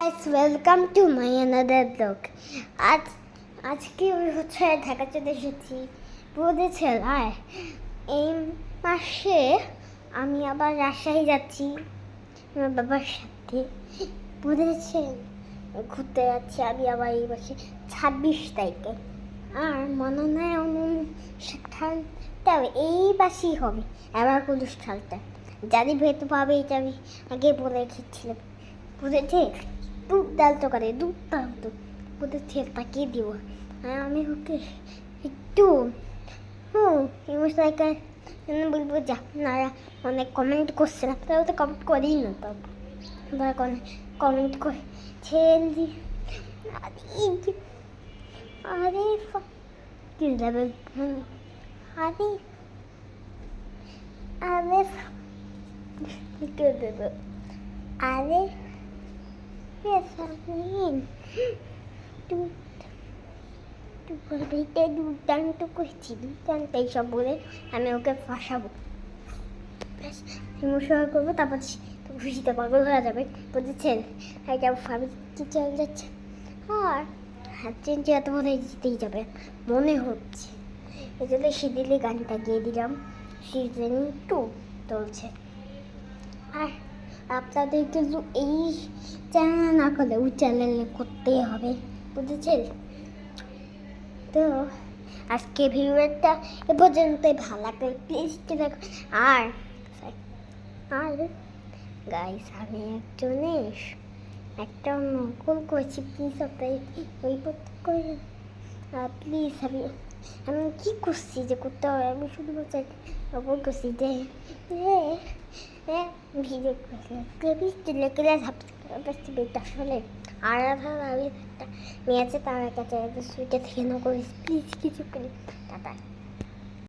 Welcome to my another blog. আজকে হচ্ছে ঢাকা চলে এসেছি বুঝেছেন। আর এই মাসে আমি আবার রাজশাহী যাচ্ছি আমার বাবার সাথে, বুঝেছেন। ঘুরতে যাচ্ছি আমি আবার এই মাসে 26 তারিখে। আর মনোনয়ন অনুষ্ঠানটাও এই মাসেই হবে, এবার অনুষ্ঠানটা জানি ভেতর পাবে, এটা আমি আগে বলে রেখেছিলাম, বুঝেছে। দুর্দান্ত করে দুর্দান্ত বুঝেছে, পাঠিয়ে দিব। আর আমি ওকে একটু ইমোশনাল বলবো যে আপনারা অনেক কমেন্ট করছেন, আপনারা তো কমেন্ট করেই না, তো আপনারা কমেন্ট করছেন। আরে কি যাবে, আরে আরে কে দেবে, আরে দুর্দান্ত করছি, দুর্দান্ত এইসব বলে আমি ওকে ফাঁসাবো, ইমোশনাল করবো, তারপর খুশিতে পাগল হয়ে যাবে, বুঝেছেন। এটা ভাবি কি চলে যাচ্ছে। আর চেঞ্জ এত মনে জিতেই যাবে মনে হচ্ছে, এই জন্য সিদিলি গানটা গিয়ে দিলাম। সিজন 2 চলছে। আর আপনাদের কিন্তু এই চ্যানেল না করলে ওই চ্যানেলে করতেই হবে, বুঝেছেন। তো আজকে ভিডিওটা এ পর্যন্তই, ভালো লাগলে প্লিজ আর আর গাইস, আমি একটা নকল করেছি, প্লিজ আপনারা ওই করে প্লিজ। আমি কী করছি যে করতে হবে, আমি শুধু নকল করছি যে ভিডিও আসলে আর ভাবে একটা মেয়ে আছে, তার কাছে সুইটা থেকে নকল, প্লিজ কিছু করি টাটা।